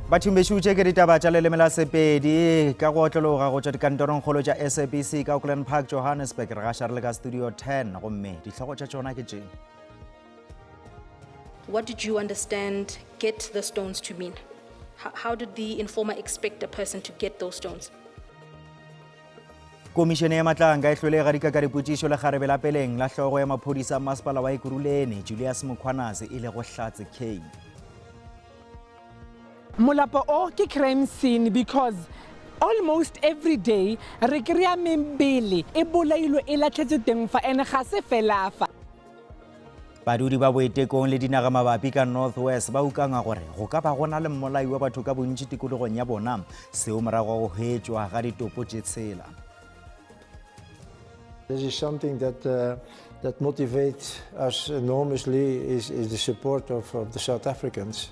Batho mešutše ke ditaba tša leleme la Sepedi ka go otlologa go tšwa dikantorong kgolo tša SABC ka Auckland Park, Johannesburg. Re gaša re le ka Studio 10 gomme ditlhogo tša tšona ke tše. What did you understand get the stones to mean? How did the informer expect a person to get those stones? Komišene ya Matlanka e hlolega dika ka dipotšišo le kgarebe la peleng la hlogo ya maphodisa masepala wa Ekurhuleni Julius Mkhwanazi e le go Hlatse K. Molapo o ke crime scene because almost every day re kry-a mebele e bolailwe e latlhetswe teng fa ene ga se fela fa. Badudi ba boetekong le dinaga mabapi ka North West ba ukanga gore go ka ba gona le mmolai wa batho ka bontši tikologong ya bona seo morago go hwetšwa ga ditopo tše tshela. This is something that motivates us enormously is the support of the South Africans.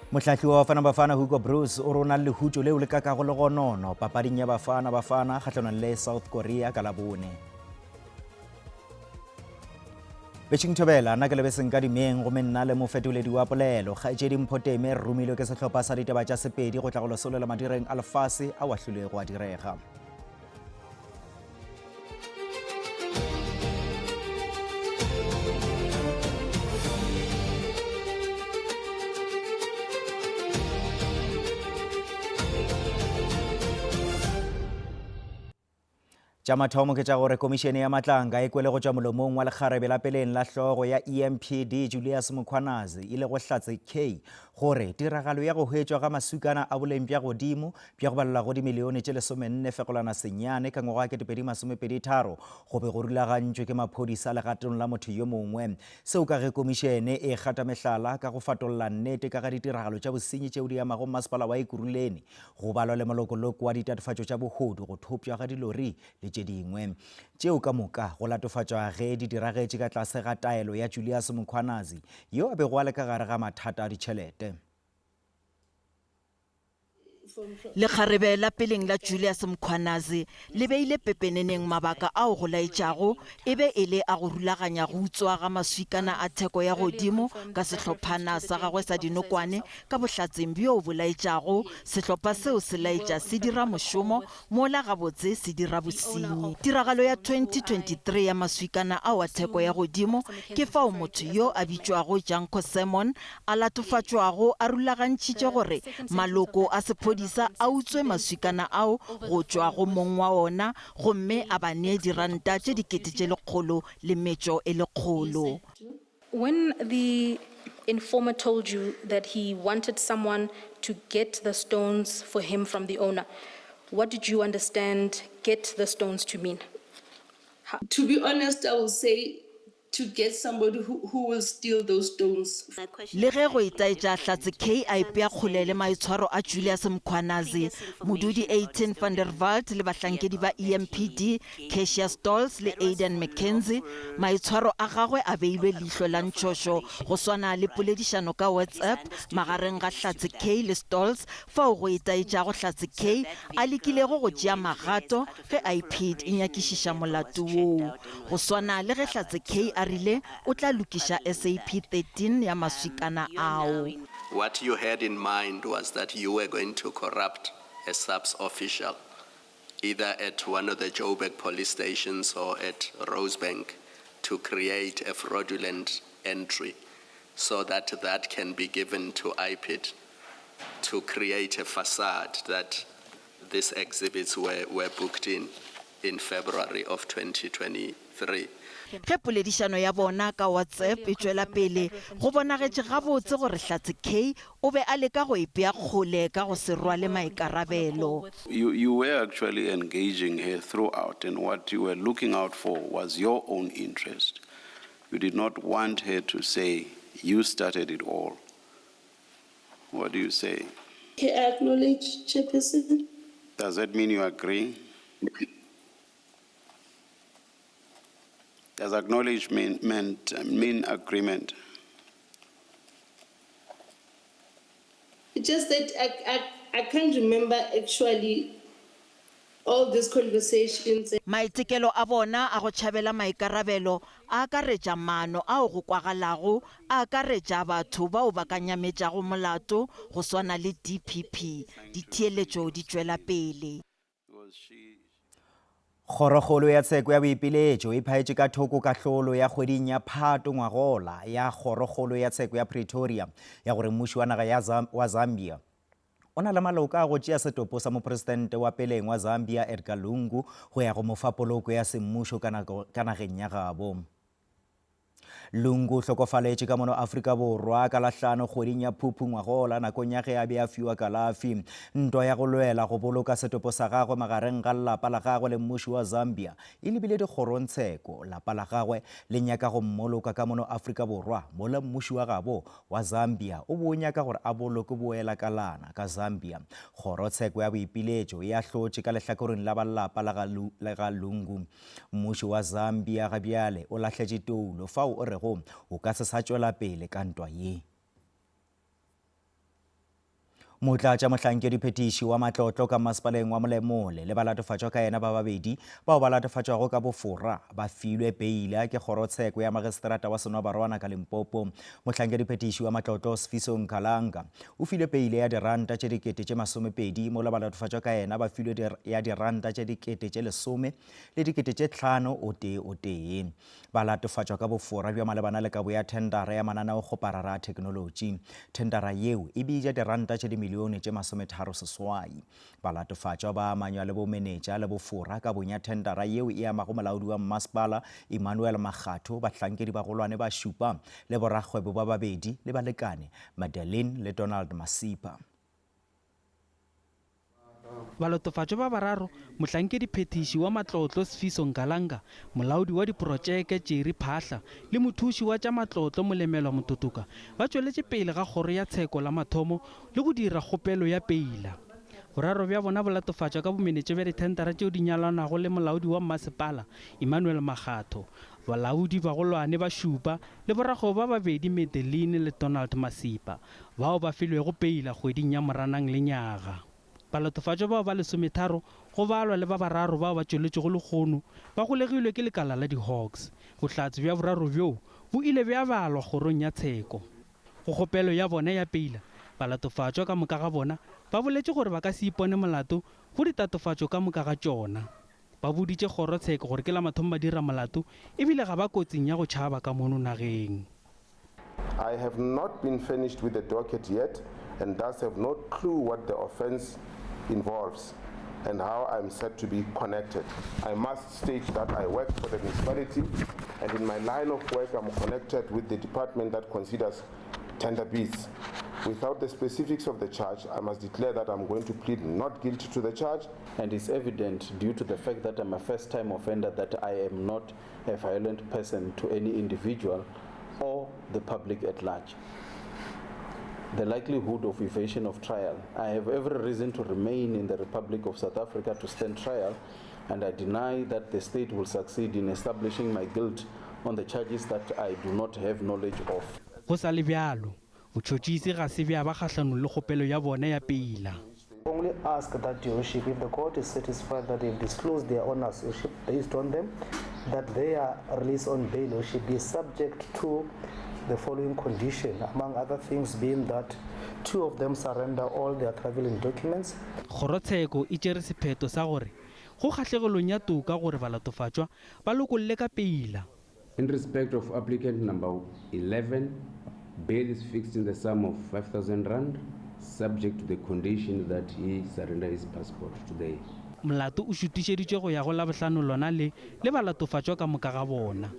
Mohlahli wa Bafana Bafana Hugo Bruce o rona le hutso leo le kakago le gonono papading ya Bafana kgatlhanong le South Korea ka Labone. Beching Thobela nna ke lebeseng ka dimeng go menna le mofetoledi wa polelo Kgaetšedi Mphoteme re romilwe ke sehlopha sa ditaba tša Sepedi go tla go losolela madireng a lefase a wahlilwego a direga. Tša mathomo ke tša gore Komišene ya Matlanka e kwele go tšwa molomong wa lekgarebe la peleng la hlogo ya EMPD Julius Mkhwanazi e le go Hlatse K gore tiragalo ya go hwetšwa ga masukana a boleng bja godimo bja go balela go dimilione tše 14.9 ka ngwaga wa 2023 go be go rulagantšwe ke maphodisa legatong la motho yo mongwe seo ka ge Komišene e gata mehlala ka go fatolla nnete ka ga ditiragalo tša bosenyi tšeo di amago masepala wa Ekurhuleni go balwa le molokoloko wa ditatofatšo tša bogodu go thopšwa ga dilori le tše dingwe tšeo ka moka go latofatšwa ge di diragetše ka tlase ga taelo ya Julius Mkhwanazi yo a bego a le ka gare ga mathata a ditšhelete. Lekgarebe la peleng la Julius Mkhwanazi le beile pepeneneng mabaka ao go laetšago e be e le a go rulaganya go utswa ga maswikana a theko ya godimo ka sehlophana sa gagwe sa dinokwane ka bohlatseng bjo bo laetšago sehlopha seo se laetša se dira mošomo mola gabotse se dira bosenyi. Tiragalo ya 2023 ya maswikana ao a theko ya godimo ke fao motho yo a bitšwago Janko Simon a latofatšwago a rulagantšitše gore maloko a sephodisa a utswe maswikana ao go tšwa go mong wa ona gomme a ba nee diranta tše dikete tše lekgolo le metšo e lekgolo. When the informer told you that he wanted someone to get the stones for him from the owner, what did you understand get the stones to mean? To be honest, I will say to get somebody who will steal those stones. Le ge go itaetša Hlatse K a ipea kgolele maitshwaro a Julius Mkhwanazi, modudi 18 van der Walt le bahlankedi ba EMPD Cassius Stolz le Aidan McKenzie, maitshwaro a gagwe a beilwe leihlo la ntšhošo go swana le poledišano ka WhatsApp magareng ga Hlatse K le Stolz fao go itaetšago Hlatse K a lekilego go tšea magato ge IPID e nyakišiša molato woo go swana le ge Hlatse K a rile o tla lukiša SAP 13 ya maswikana ao. What you had in mind was that you were going to corrupt a SAPS official, either at one of the Joburg police stations or at Rosebank, to create a fraudulent entry so that that can be given to IPID to create a facade that these exhibits were booked in February of 2023. Ge poledišano ya bona ka WhatsApp e tšwela pele go bonagetše gabotse gore Hlatse K o be a leka go ipea kgole ka go se rwale maikarabelo. You were actually engaging her throughout, and what you were looking out for was your own interest. You did not want her to say you started it all. What do you say? I acknowledge, Chairperson. Does that mean you agree? Does acknowledgement mean agreement? It's just that I can't remember actually all these conversations. maitekelo a bona a go tšhabela maikarabelo a akaretša maano ao go kwagalago a akaretša batho bao ba ka nyametšago molato go swana le DPP ditheeletšo di tšwela pele. Kgorokgolo ya tsheko ya boipiletšo e phaetše ka thoko kahlolo ya kgweding ya Phato ngwagola ya kgorokgolo ya tsheko ya Pretoria ya gore mmuši wa naga wa Zambia o na le maloko a go tšea setopo sa mopresidente wa peleng wa Zambia Edgar Lungu go ya go mofa poloko ya semmušo ka nageng ya gabo. Lungu o hlokofaletše ka mono Afrika Borwa ka lahlano kgweding ya Phuphu ngwagola nakong ya ge a be a fiwa kalafi. Ntwa ya go lwela go boloka setopo sa gagwe magareng ga lapa la gagwe le mmuši wa Zambia e lebile dikgorontsheko. Lapa la gagwe le nyaka go mmoloka ka mono Afrika Borwa mola mmuši wa gabo wa Zambia o bo nyaka gore a boloke boela kalana ka Zambia. Kgorotsheko ya boipiletšo e ahlotše ka lehlakoreng la balapa la ga Lungu. Mmuši wa Zambia gabjale o lahletše toulo fao o rego o ka se sa tšwela pele ka ntwa ye. Motlatša mohlankedi phetiši wa matlotlo ka masepaleng wa Molemole le balatofatšwa ka yena ba babedi bao ba latofatšwago ka bofora ba filwe peila ke kgorotsheko ya magistrata wa Senobarwana ka Limpopo. Mohlankedi phetiši wa matlotlo Sifiso Nkalanga o filwe peile ya diranta tše dikete tše 20 mo le balatofatšwa ka yena ba filwe ya diranta tše dikete tše 10 le dikete tše 5 o tee. Balatofatšwa ka bofora bja malebana le kabo ya tendara ya mananeo kgoparara a teknolotši. Tendara yeo e bija diranta tše milione tše 36. Balatofatšwa ba amanywa le bomenetša le bofora ka bonya tendara yeo e amago molaodi wa mmasepala Emmanuel Makgatho, bahlankedi ba golwane ba šupa le borakgwebo ba babedi le balekane Madeleine le Donald Masipa. Balatofatšwa ba bararo mohlankedi phetiši wa matlotlo Sifiso Nkalanga, molaodi wa diprotšeke Jerry Phahla le mothuši wa tša matlotlo Molemelwa Mototoka ba tšweletše pele ga kgoro ya tsheko la mathomo le go dira kgopelo ya peila. Boraro bja bona bo latofatšwa ka bomenetše bja dithendara tšeo di nyalanago le molaodi wa mmasepala Emmanuel Makgatho, balaodi ba golwane ba šupa le borakgwebo ba babedi Madeleine le Donald Masipa bao ba filwego peila kgweding ya Moranang le nyaga. Balatofatšwa bao ba 13 go balwa le ba bararo bao ba tšweletšego lekgono ba golegilwe ke lekala la di-Hawks. Bohlatse bja boraro bjoo bo ile bja balwa kgorong ya tsheko. Go kgopelo ya bona ya peila, balatofatšwa ka moka ga bona ba boletše gore ba ka se ipone molato go ditatofatšo ka moka ga tšona. Ba boditše kgorotsheko gore ke la mathomo ba dira molato ebile ga ba kotsing ya go tšhaba ka mono nageng. I have not been finished with the docket yet and thus have no clue what the offense involves and how I'm said to be connected. I must state that I work for the municipality and in my line of work I'm connected with the department that considers tender bids. Without the specifics of the charge, I must declare that I'm going to plead not guilty to the charge. And it's evident due to the fact that I'm a first-time offender that I am not a violent person to any individual or the public at large. The likelihood of evasion of trial. I have every reason to remain in the Republic of South Africa to stand trial, and I deny that the state will succeed in establishing my guilt on the charges that I do not have knowledge of. Go sa le bjalo, botšhotšhisi ga se bja ba kgahlanong le kgopelo ya bona ya peila. Only ask that your worship, if the court is satisfied that they've disclosed their ownership based on them, that their release on bail should be subject to the following condition, among other things being that 2 of them surrender all their traveling documents. Kgorotsheko e tšere sephetho sa gore go kgatlhegelong ya toka gore balatofatšwa ba lokolle ka peila. In respect of applicant number 11, bail is fixed in the sum of 5,000 rand, subject to the condition that he surrender his passport today. Molato o šutišeditšwe go ya go la bohlano lona le balatofatšwa ka moka ga bona.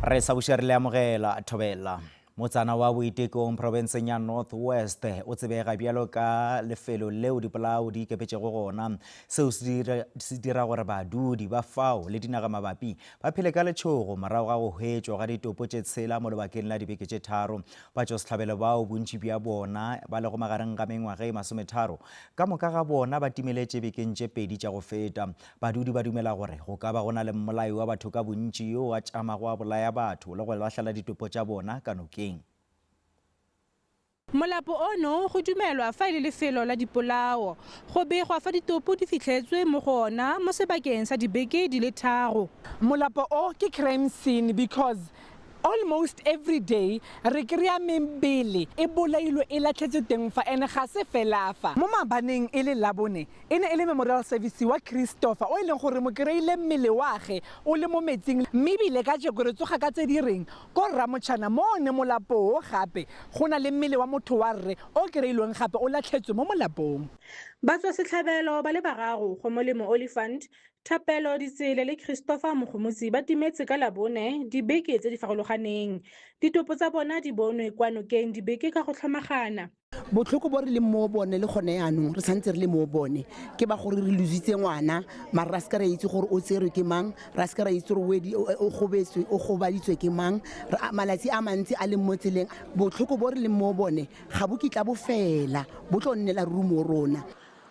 Re sa buša re le amogela thobela. Motsana wa Boitekong provinceng ya North West o tsebega bjalo ka lefelo leo dipolao di ikepetšego gona. Seo se dira gore badudi ba fao le dinaga mabapi ba phele ka letšhogo morago ga go hwetšwa ga ditopo tše tshela mo lebakeng la dibeke tše 3. Batšosehlabelo bao bontši bja bona ba le go magareng ga mengwaga e 30 ka moka ga bona ba timeletše bekeng tše 2 tša go feta. Badudi ba dumela gore go ka ba gona le mmolai wa batho ka bontši yo a tšamago a bolaya batho le go lahlela ditopo tša bona ka nokeng. Molapo ono go dumelwa fa ile lefelo la dipolao go begwa fa ditopo di fitlhetswe mo go ona mo sebakeng sa dibeke di le 3. Molapo o ke crime scene because almost every day re kry-a mebele e bolailwe e latlhetswe teng fa ene ga se fela fa. Mo mabaneng e le Labone e ne e le memorial service wa Christopher o e leng gore mo kry-ile mmele wage o le mo metsing mme ebile ka jeko re tsoga ka tse di reng ko Ramotšhana mo ne molapo gape go na le mmele wa motho wa rre o kry-ilweng gape o latlhetswe mo molapong. Batswa setlhabelo ba le bararo go Molemo Olifant, Thapelo Ditsele le Christopher Mogomotsi ba timetse ka Labone dibeke tse di farologaneng. Ditopo tsa bona di bonwe kwa nokeng dibeke ka go tlhamagana. Botlhoko bo re le mo bone le gone yanong re santse re le mo bone ke ba gore re lositse ngwana mara ra ska ra itse gore o tserwe ke mang ra ska ra itse gore o gobetswe o gobaditswe ke mang malatsi a mantsi a le mo tseleng. Botlhoko bo re le mo bone ga bo kitla bo fela bo tlo nnela rumo rona.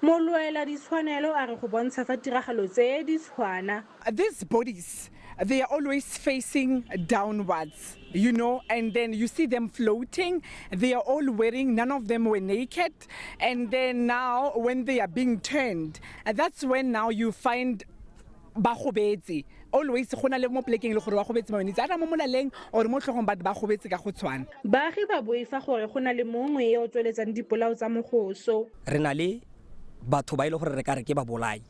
Molwela ditshwanelo a re go bontsha fa tiragalo tse di tshwana. These bodies, they are always facing downwards, you know, and then you see them floating. They are all wearing, none of them were naked. And then now when they are being turned, that's when now you find bagobetse. Always go na le mo plekeng le gore bagobetse ba bonetse ara mo molaleng or mo tlhogong batho ba gobetse ka go tshwana. Baagi ba boifa gore go na le mongwe yo o tsweletsang dipolao tsa mogoso. Re na le batho ba ile gore re ka re ke ba bolai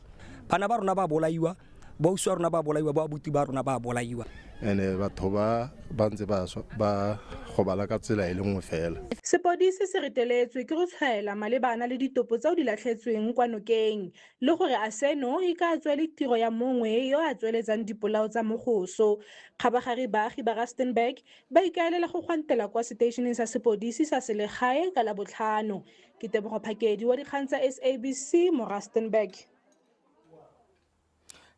bana ba rona ba bolaiwa ba uswa rona ba bolaiwa ba buti ba rona ba bolaiwa ene batho ba bantse ba gobala ka tsela e le nngwe fela. Sepodisi se reteletswe ke go tshwaela malebana le ditopo tseo di latlhetsweng kwa nokeng le gore a seno e ka tswa le tiro ya mongwe yo a tsweletsang dipolao tsa mogoso. Kgabagare baagi ba Rustenburg ba ikaelela go gwantela kwa seteisheneng sa sepodisi sa selegae ka Labotlhano. Ke Tebogo Phakedi wa dikgang tsa SABC mo Rustenburg.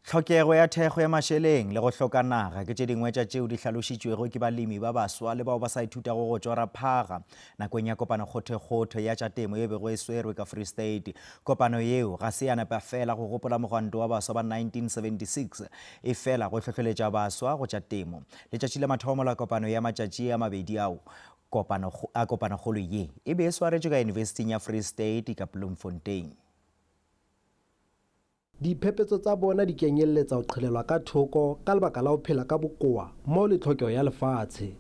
Tlhokego ya thego ya mašeleng le go hloka naga ke tše dingwe tša tšeo di hlalošitšwego ke balemi ba baswa le bao ba sa ithutago go tšwara phaga nakong ya kopano kgothe ya tša temo ye bego e swerwe ka Free State. Kopano yeo ga se ya nepa fela go gopola mogwanto wa baswa ba 1976 e fela go hlohleletša baswa go tša temo. Letšatši le mathomo la kopano ya matšatši a mabedi ao kopanagolo ye e be e swaretšwe ka University ya Free State ka Bloemfontein. Diphephetso tsa bona di kenyelletsa go qhelelwa ka thoko ka lebaka la go phela ka bokoa mo le tlhokego ya lefatshe.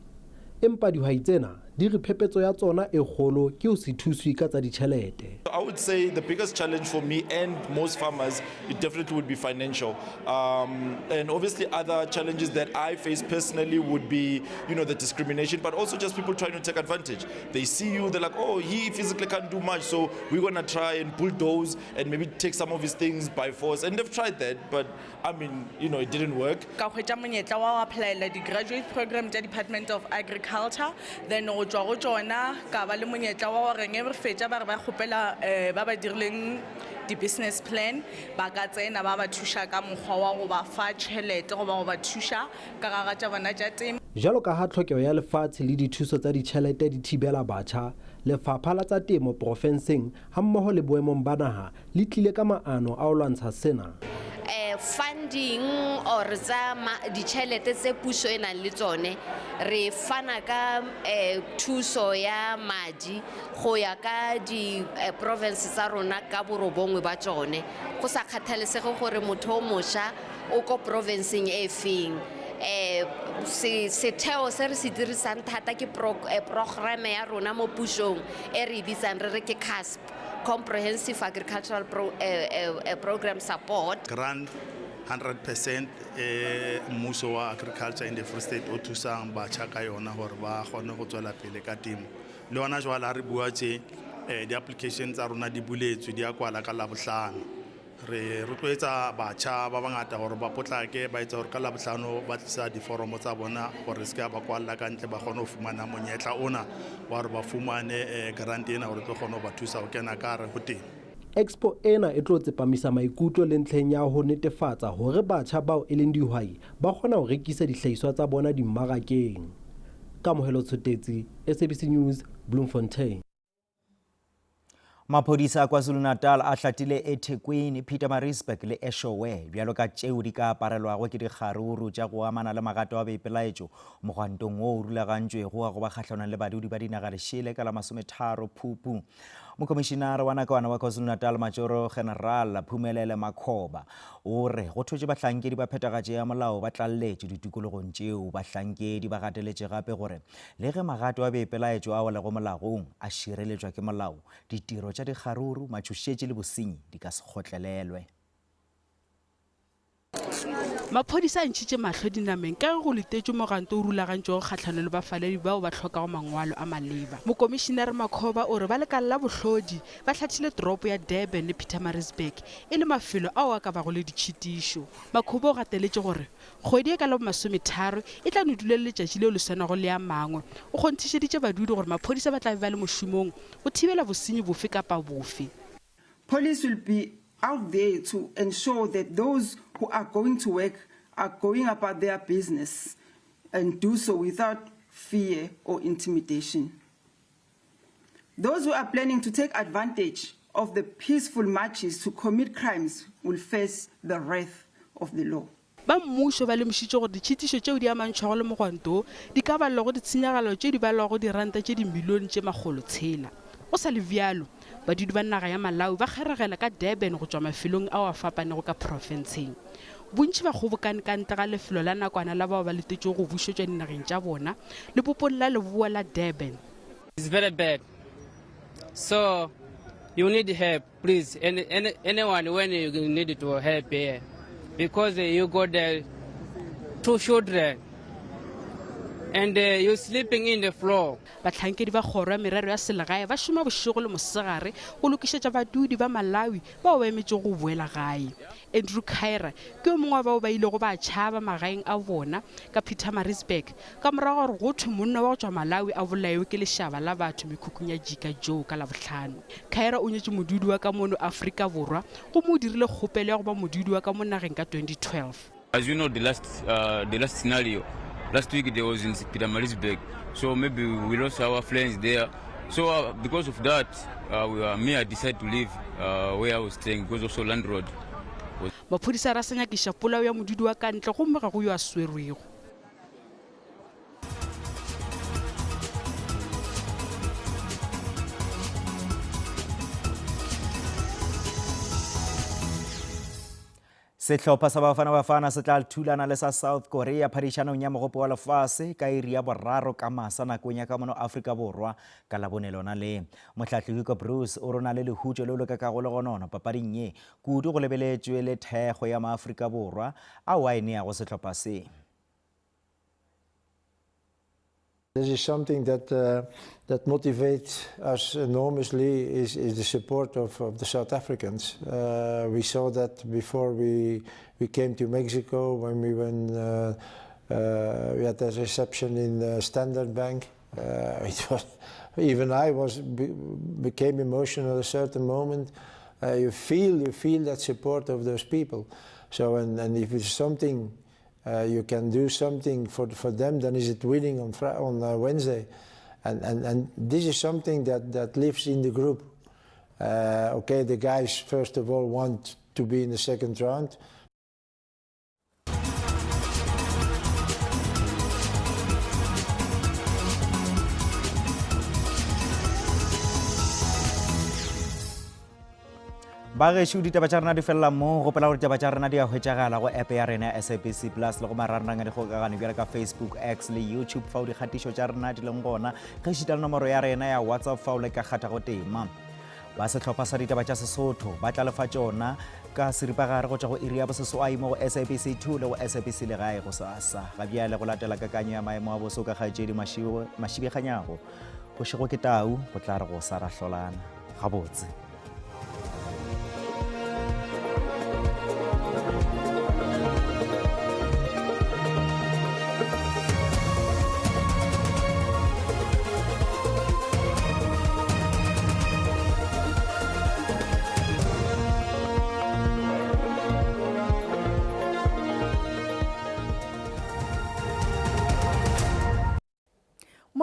Empa dihwai tsena di re phephetso ya tsona e kgolo ke o se thuswe ka tsa ditšhelete. I would say the biggest challenge for me and most farmers, it definitely would be financial. And obviously other challenges that I face personally would be, the discrimination, but also just people trying to take advantage. They see you, they're like, oh, he physically can't do much, so we're going to try and bulldoze and maybe take some of his things by force. And they've tried that, but it didn't work. Ka hwetša monyetla wa apply the graduate program at Department of Agriculture, then go tswa go tsona ka ba le monyetla wa gore nge re fetša ba re ba kgopela ba ba dirileng di-business plan ba ka tsena ba ba thuša ka mokgwa wa go ba fa tšhelete go ba thuša ka gaga tša bona tša temo. Jalo ka ha tlhokego ya lefatshe le dithuso tsa ditšhelete di thibela batjha, Lefapha la tsa temo profenseng hammoho le boemong ba naha le tlile ka maano a o lwantsha sena. Funding or tsa ditšhelete tse puso e nang le tsone re fana ka thuso ya madi go ya ka di province tsa rona ka borobongwe ba tsone go sa kgathalesege gore motho o mošwa o ko provinceng e feng. Setheo se re se dirisang thata ke programe ya rona mo pusong e re bitsang re re ke CASP, Comprehensive Agricultural Program Support. Grant 100% mmuso wa agriculture in the Free State o thusang batjha ka yona gore ba kgone go tswela pele ka temo. Le ona jwale re bua tse di-application tsa rona di buletswe di a kwala ka Labohlano. Re rotloetsa batjha ba bangata gore ba potlake ba etsa gore ka Labohlano ba tlisa diforomo tsa bona gore se ka ba kwalla ka ntle ba kgone go fumana monyetla ona wa gore ba fumane grant ena gore tlo kgone ba thusa go kena ka re go teng. Expo ena e tlo tsepamisa maikutlo le ntlheng ya ho netefatsa hore batjha bao e leng dihwai ba kgona ho rekisa dihlahiswa tsa bona dimmarakeng. Kamohelo Tshotetsi, SABC News, Bloemfontein. Maphodisa a KwaZulu-Natal a hlatile eThekwini, Pietermaritzburg le Eshowe bjalo ka tšeo di ka aparelwago ke dikgaruru tša go amana le magato a boipelaetšo mogwantong wo o rulagantšwego wa go ba kgahlana le badudi ba dinaga lešile ka la 30 Phupu. Mokomišinare wa nakwana wa KwaZulu-Natal Majoro General Phumelele Makhoba o re go thotše bahlankedi ba phethagatšo ya molao ba tlalletše ditikologong tšeo bahlankedi ba gateletše gape gore le ge magato a boipelaetšo a wela go molagong a šireletšwa ke molao, ditiro tša dikgaruru, matšhošetše le bosenyi di ka se kgotlelelwe. Maphodisa a ntšhitše mahlo dinameng ka ge go letetšwe moganto o rulagantšwego kgahlano le bafaledi bao ba tlhokago mangwalo a maleba. Mokomišinare Makhoba o re ba lekala la bohlodi ba hlathile toropo ya Durban le Pietermaritzburg e le mafelo ao a ka bago le ditšhitišo. Makhoba o gateletše gore kgwedi e ka la 30 e tla no dula le letšatši leo le senago le a mangwe. O kgonthišeditše badudi gore maphodisa ba tla be ba le mošomong go thibela bosenyi bofe kapa bofe. Police will be out there to ensure that those who are going to work are going about their business and do so without fear or intimidation. Those who are planning to take advantage of the peaceful marches to commit crimes will face the wrath of the law. Ba mmušo ba lemošitše gore ditšhitišo tšeo di amantšhwago le mogwanto di ka balelwa go ditshenyagelo tše di balelwa go diranta tše dimilione tše magolo tshela. Go sa le bjalo, badudi ba naga ya Malawi ba kgeregela ka Durban go tšwa mafelong ao a fapanego ka profenseng. Bontši ba kgobokane ka ntle ga lefelo la nakwana la bao ba letetšego go bušetšwa dinageng tša bona le popong la leboa la Durban. It's very bad. So you need help, please. Anyone when you need to help here, because you got 2 children and you're sleeping in the floor. Bahlankedi ba kgoro ya merero ya selegae ba šoma bošego le mosegare go lokišetša badudi ba Malawi bao ba emetšego go boela gae. Andrew Khaira ke o mongwe wa bao ba ilego ba tšhaba magaeng a bona ka Pietermaritzburg ka morago gore go thwe monna wa go tšwa Malawi a bolailwe ke lešaba la batho mekhukhung ya Jika Joe ka Labohlano. Khaira o nyetše modudi wa ka mono Afrika Borwa go mo dirile kgopelo ya go ba modudi wa ka mo nageng ka 2012. As you know, the last scenario, last week there was in Pietermaritzburg, so maybe we lost our friends there. So because of that, I decided to leave where I was staying because also landlord. Maphodisa ra senyakiša polao ya modudi wa ka ntle gomme ga go yo a swerwego. Sehlopha sa Bafana se tla thulana le sa South Korea phadišanong ya mogopo wa lefase ka iri ya boraro ka masa nakong ya ka mono Afrika Borwa ka Labone lona le. Mohlahli Hugo Bruce o rona le lehutšo leo le ka kago le gonono papading ye kudu go lebeletšwe le thekgo ya maAfrika Borwa ao a e neago sehlopha se. This is something that motivates us enormously is the support of the South Africans. We saw that before we came to Mexico when we had a reception in Standard Bank. It was, even I became emotional at a certain moment. You feel that support of those people. So and if it's something. You can do something for them, then is it winning on Wednesday, and this is something that lives in the group. Okay, the guys first of all want to be in the second round. Ba gešo ditaba tša rena di felela mo gopela gore ditaba tša rena di a hwetšagala go app ya rena ya SABC Plus le go marangrang a dikgokagano bjale ka Facebook, X le YouTube fao dikgatišo tša rena di leng gona ge šita le nomoro ya rena ya WhatsApp fao le ka kgatha go tema. Ba sehlopha sa ditaba tša Sesotho ba tla lefa tšona ka seripagare go tšwa go iri ya boseswai mo go SABC 2 le go SABC legae go sasa ga bjale go latela kakanyo ya maemo a boso ka kgaetšedi mašibikganyago go šego ke tau go tla re go sa rahlolana gabotse.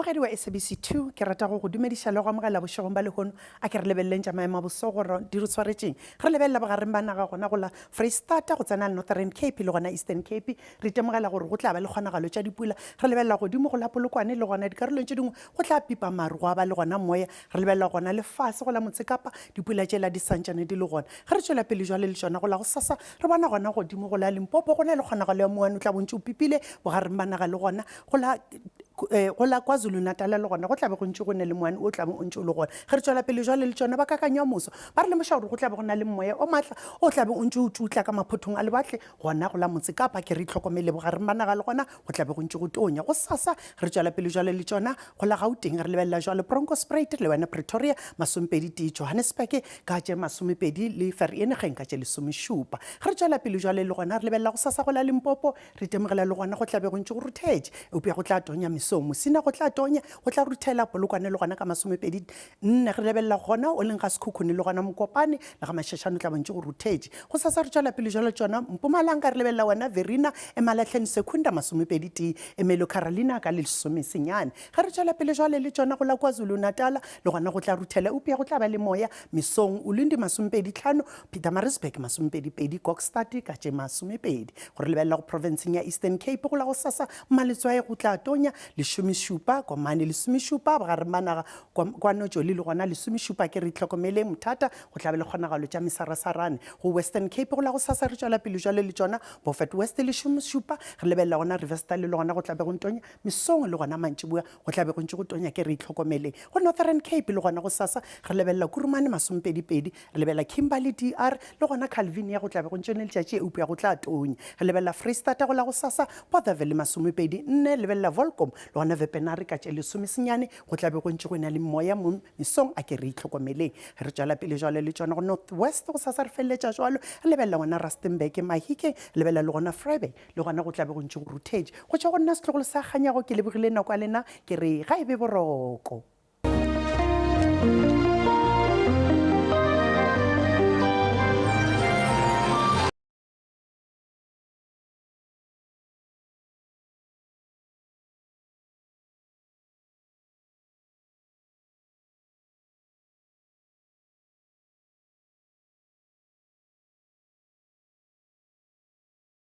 Momogedi wa SABC2 ke rata go dumediša le go amogela bošegong ba lehono a ke re lebeleleng tša maemo a boso gore di re tshwaretseng re lebelela bogareng ba naga gona go la Freistata go tsena le Northern Cape le gona Eastern Cape re itemogela gore go tla ba le kgonagalo tša dipula re lebelela godimo go la Polokwane le gona dikarolong tše dingwe go tla pipa maru go ba le gona moya re lebelela gona le fase go la Motsekapa dipula tšela di santšane di le gona ge re tšwela pele jwale le tšona go la go sasa re bona gona godimo go la Limpopo go na le kgonagalo ya moane o tla bontše o pipile bogareng ba naga le gona go la KwaZulu-Natal le gona go tla be go ntse go ne le moane o tla be o ntse o le gona ge re tswela pele jwale le tsone ba kakanywa moso ba re lemoša gore go tla be go na le moya o maatla o tla be o ntse o tutla ka maphothong a lebatle gona go la Motsekapa ke re itlhokomele bogareng ba naga le gona go tla be go ntse go tonya go sasa ge re tswela pele jwale le tsona go la Gauteng re lebelela jwale Bronkhorstspruit le wena Pretoria 20 Johannesburg ka tše 20 le Vereeniging ka tše 17 ge re tswela pele jwale le gona re lebelela go sasa go la Limpopo re itemogela le gona go tla be go ntse go ruthetše eupša go tla tonya mesong mosina go tla tonya go tla ruthela Polokwane le gona ka 24 re lebelela gona o leng ga Sekhukhune le gona Mokopane le ga Mashashane tla bontse go ruthetše go sasa re tswela pele jwale tsona Mpumalanga re lebelela wena Verina Emalahleni Secunda 20 Emelo Carolina ka le 10 senyane ge re tswela pele jwale le tsona go la KwaZulu-Natal le gona go tla ruthela eupša go tla ba le moya mesong Ulundi 25 Pietermaritzburg 22 Kokstad ka tše 20 gore lebelela go provinceng ya Eastern Cape go la go sasa Maletswae go tla tonya le šomišupa komane le šomišupa bogareng ba naga kwa Nojoli le gona le šomišupa ke re itlhokomele mothata go tla be le kgonagalo tša mesarasarane go Western Cape go la go sasa re tswela pele jwale le tsona Beaufort West le šomišupa re lebelela gona Riversdale le gona go tla be go ntonya mesong le gona mantšibua go tla be go ntse go tonya ke re itlhokomele go Northern Cape le gona go sasa re lebelela Kurumane 22 re lebelela Kimberley DR le gona Calvin ya go tla be go ntse ne letšatši eupša go tla tonya re lebelela Freistata go la go sasa Bothaville 24 lebelela Volcom le gona Vepenari ka tše 10 senyane go tla be go ntse go na le moya mo mesong a ke re itlhokomeleng re tswela pele jwale le tsona go North West go sasa re feleletša jwalo re lebelela gona Rustenburg Mahikeng lebelela le gona Vryburg le gona go tla be go ntse go ruthetše go tšwa go nna setlogolo sa kganyago ke lebogile nako ya lena ke re ga e be boroko